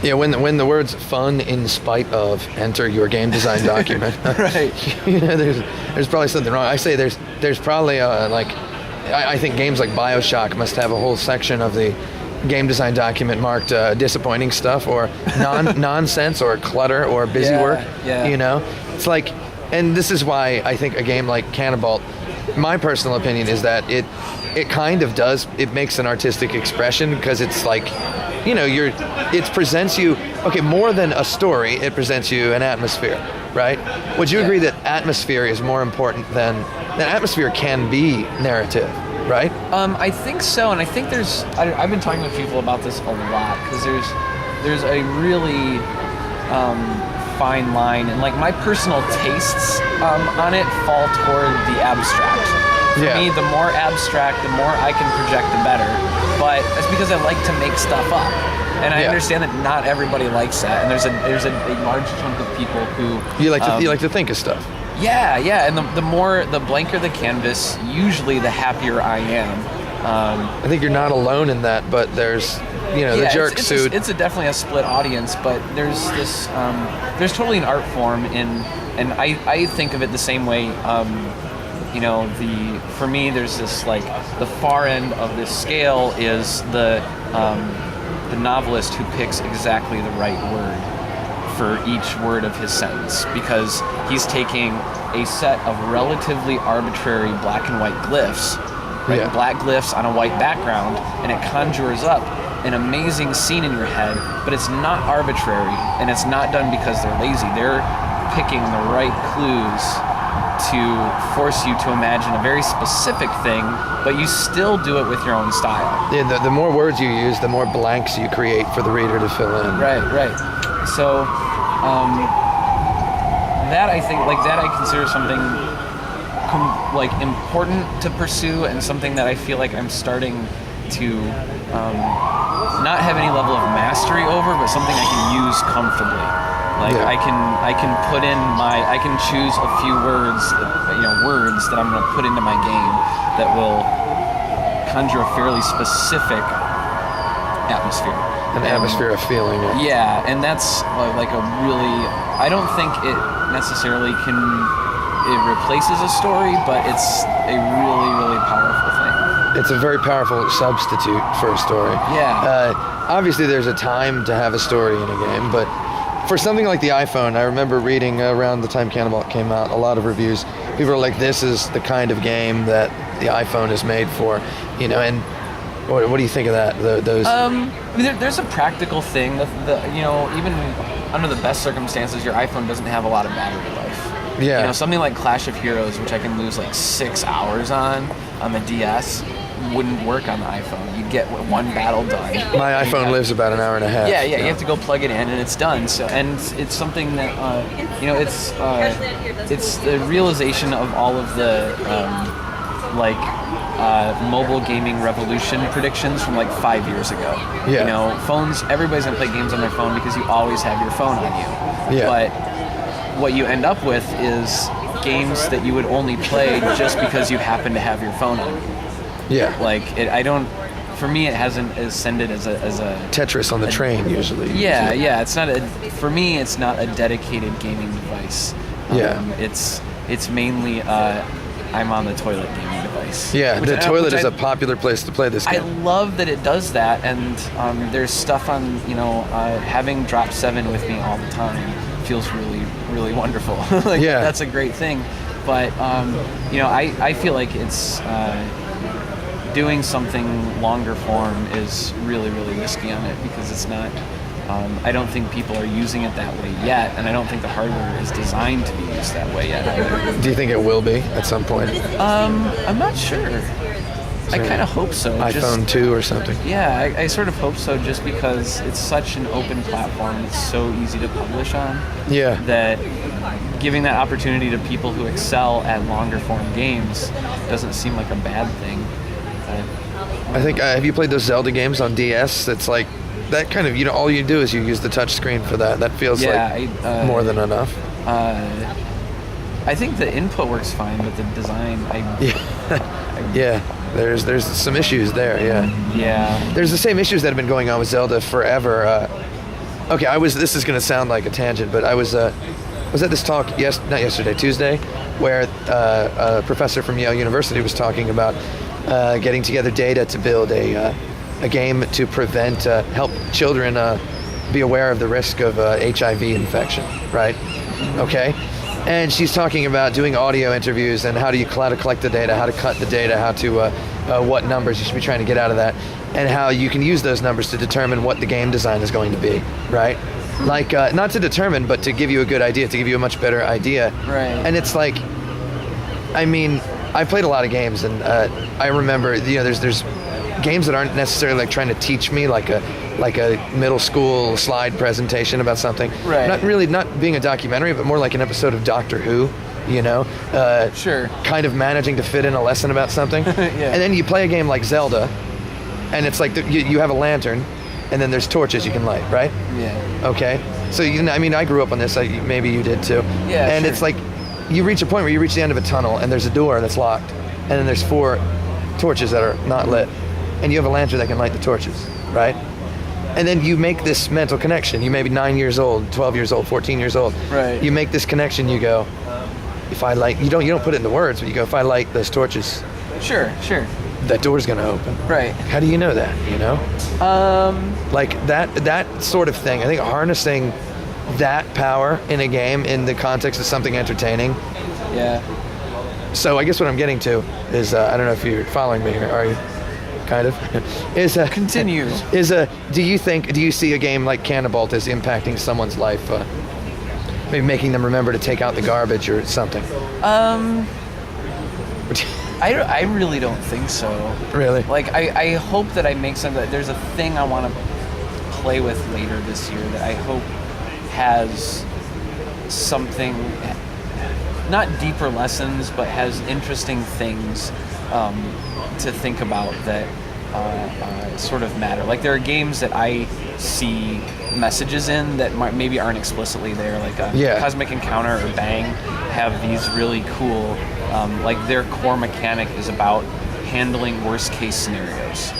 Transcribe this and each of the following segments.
Yeah, when the words "fun in spite of" enter your game design document, Right. There's probably something wrong. I say there's probably I think games like BioShock must have a whole section of the game design document marked disappointing stuff or nonsense or clutter or busy work. Yeah. It's like, and this is why I think a game like Canabalt, my personal opinion is that it kind of does, it makes an artistic expression because it's like, it presents you, okay, more than a story, it presents you an atmosphere, right? Would you agree that atmosphere is more important than atmosphere can be narrative, right? I think so, and I think I've been talking with people about this a lot, because there's a really fine line, and like my personal tastes on it fall toward the abstract. For me, the more abstract, the more I can project, the better. But it's because I like to make stuff up, and I understand that not everybody likes that. And there's a large chunk of people who you like to think of stuff. Yeah, and the blanker the canvas, usually the happier I am. I think you're not alone in that, but there's the jerks who it's definitely a split audience, but there's this there's totally an art form and I think of it the same way. For me, there's this, like, the far end of this scale is the novelist who picks exactly the right word for each word of his sentence, because he's taking a set of relatively arbitrary black and white glyphs, right? Black glyphs on a white background, and it conjures up an amazing scene in your head, but it's not arbitrary, and it's not done because they're lazy. They're picking the right clues to force you to imagine a very specific thing, but you still do it with your own style. Yeah, the more words you use, the more blanks you create for the reader to fill in. Right. So that I consider something important to pursue, and something that I feel like I'm starting to not have any level of mastery over, but something I can use comfortably. I can put in I can choose a few words that I'm going to put into my game that will conjure a fairly specific atmosphere. An atmosphere of feeling. Yeah, and that's I don't think it necessarily it replaces a story, but it's a really, really powerful thing. It's a very powerful substitute for a story. Yeah. Obviously, there's a time to have a story in a game, but for something like the iPhone, I remember reading around the time Canabalt came out, a lot of reviews. People are like, this is the kind of game that the iPhone is made for, and what do you think of that? There's a practical thing. Even under the best circumstances, your iPhone doesn't have a lot of battery life. Yeah. Something like Clash of Heroes, which I can lose like 6 hours on the DS, wouldn't work on the iPhone. You'd get one battle done. My iPhone lives about an hour and a half. Yeah, you have to go plug it in and it's done. So, and it's something that it's the realization of all of the mobile gaming revolution predictions from like 5 years ago. Yeah. Phones. Everybody's gonna play games on their phone because you always have your phone on you. Yeah. But what you end up with is games that you would only play just because you happen to have your phone on you. Yeah. For me, it hasn't ascended as a Tetris on the train usually. Yeah. It's not for me. It's not a dedicated gaming device. It's mainly I'm on the toilet gaming device. Yeah, the toilet is a popular place to play this game. I love that it does that, and there's stuff on having Drop 7 with me all the time feels really, really wonderful. That's a great thing. But I feel like it's doing something longer form is really, really risky on it, because it's not. I don't think people are using it that way yet, and I don't think the hardware is designed to be used that way yet either. Do you think it will be at some point? I'm not sure. I kind of hope so. iPhone 2 or something. Yeah, I sort of hope so, just because it's such an open platform. It's so easy to publish on. Yeah. That giving that opportunity to people who excel at longer form games doesn't seem like a bad thing. I think, have you played those Zelda games on DS? It's like, that kind of, all you do is you use the touch screen for that. That feels more than enough. I think the input works fine, but the design, there's some issues there, yeah. Yeah. There's the same issues that have been going on with Zelda forever. Okay, this is going to sound like a tangent, but I was at this talk, not yesterday, Tuesday, where a professor from Yale University was talking about getting together data to build a game to help children be aware of the risk of HIV infection, right? Okay. And she's talking about doing audio interviews and how to collect the data, how to cut the data, how to what numbers you should be trying to get out of that, and how you can use those numbers to determine what the game design is going to be, right? Like, not to determine, but to give you a good idea, to give you a much better idea. Right. And it's like, I mean, I played a lot of games, and I remember, there's games that aren't necessarily like trying to teach me like a middle school slide presentation about something. Right. Not being a documentary, but more like an episode of Doctor Who, Sure. Kind of managing to fit in a lesson about something. Yeah. And then you play a game like Zelda, and it's like you have a lantern, and then there's torches you can light, right? Yeah. Okay. So, I grew up on this, maybe you did too. Yeah, And sure. it's like, you reach a point where you reach the end of a tunnel, and there's a door that's locked, and then there's 4 torches that are not lit, and you have a lantern that can light the torches, right? And then you make this mental connection. You may be 9 years old, 12 years old, 14 years old. Right. You make this connection, you go, if I light, you don't put it into words, but you go, if I light those torches, Sure. that door's gonna open. Right. How do you know that, Like that sort of thing. I think harnessing that power in a game in the context of something entertaining. Yeah. So I guess what I'm getting to is, I don't know if you're following me here, are you? Kind of. Continue. Do you see a game like Canabalt as impacting someone's life? Maybe making them remember to take out the garbage or something? I really don't think so. Really? Like, I hope that I make something. There's a thing I want to play with later this year that I hope has something, not deeper lessons, but has interesting things to think about that sort of matter. Like, there are games that I see messages in that maybe aren't explicitly there, like Cosmic Encounter or Bang have these really cool, like their core mechanic is about handling worst case scenarios,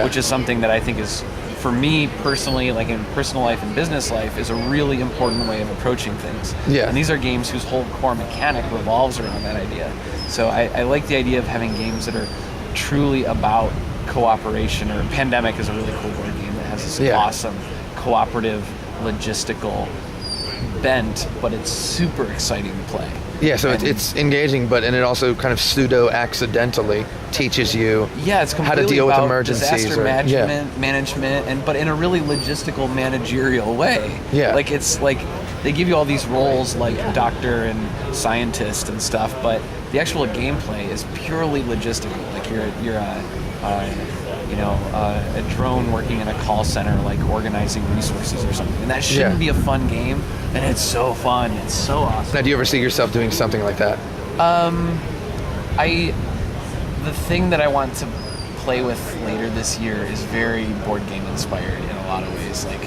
which is something that I think is, for me personally, like in personal life and business life, is a really important way of approaching things. And these are games whose whole core mechanic revolves around that idea. So I like the idea of having games that are truly about cooperation, or Pandemic is a really cool board game that has this awesome cooperative logistical bent, but it's super exciting to play. Yeah, so it's engaging, and it also kind of pseudo-accidentally teaches you it's how to deal with about emergencies. Disaster management, but in a really logistical, managerial way. Yeah. Like, it's like they give you all these roles like doctor and scientist and stuff, but the actual gameplay is purely logistical. Like, you're a drone working in a call center, like organizing resources or something. And that shouldn't be a fun game, and it's so fun. It's so awesome. Now, do you ever see yourself doing something like that? The thing that I want to play with later this year is very board game inspired in a lot of ways. Like,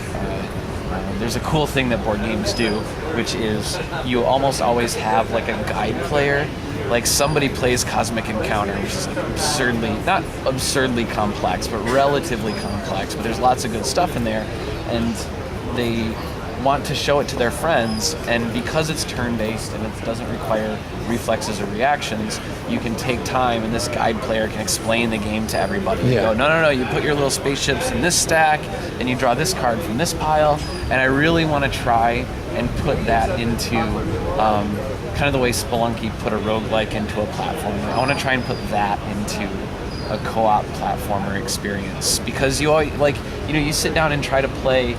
there's a cool thing that board games do, which is you almost always have like a guide player. Like, somebody plays Cosmic Encounter, which is like not absurdly complex, but relatively complex, but there's lots of good stuff in there, and they want to show it to their friends, and because it's turn-based and it doesn't require reflexes or reactions, you can take time, and this guide player can explain the game to everybody. You go, no, you put your little spaceships in this stack, and you draw this card from this pile, and I really want to try and put that into kind of the way Spelunky put a roguelike into a platformer. I want to try and put that into a co-op platformer experience, because you always, you sit down and try to play,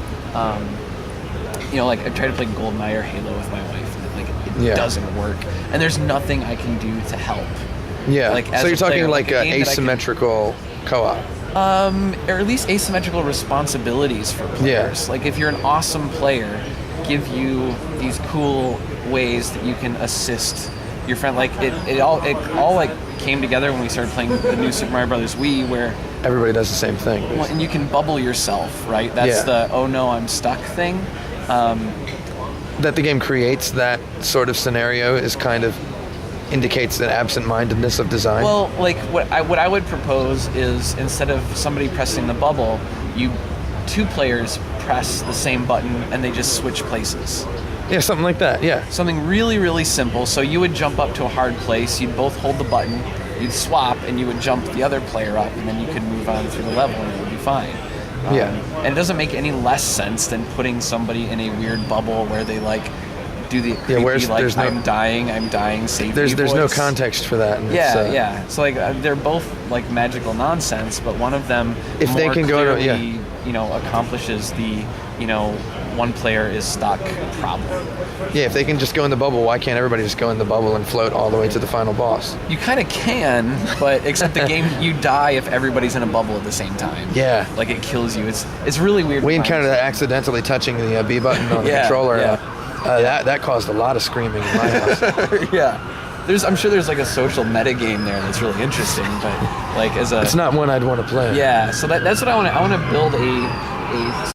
I try to play GoldenEye or Halo with my wife, and it doesn't work, and there's nothing I can do to help. So you're talking like asymmetrical co-op. Or at least asymmetrical responsibilities for players. Like, if you're an awesome player, give you these cool ways that you can assist your friend. Like, it all like came together when we started playing the new Super Mario Brothers Wii, where everybody does the same thing. Well, and you can bubble yourself, right? That's the "oh no, I'm stuck" thing. That the game creates that sort of scenario is kind of indicates an absent-mindedness of design. Well, like what I would propose is, instead of somebody pressing the bubble, two players press the same button and they just switch places. Yeah, something like that. Yeah. Something really, really simple. So you would jump up to a hard place, you'd both hold the button, you'd swap, and you would jump the other player up, and then you could move on through the level, and it would be fine. Yeah. And it doesn't make any less sense than putting somebody in a weird bubble where they like do the creepy, like I'm dying, save me There's no voice. context for that. And Yeah. So like they're both like magical nonsense, but one of them If more they can go to- clearly, accomplishes the one player is stuck problem. Yeah, if they can just go in the bubble, why can't everybody just go in the bubble and float all the way to the final boss? You kind of can, but except the game, you die if everybody's in a bubble at the same time. Yeah. Like it kills you. It's really weird. We encountered that accidentally touching the B button on the controller. That caused a lot of screaming in my house. Yeah. I'm sure there's like a social meta game there that's really interesting, but like It's not one I'd want to play. Yeah, so that's what I want to build a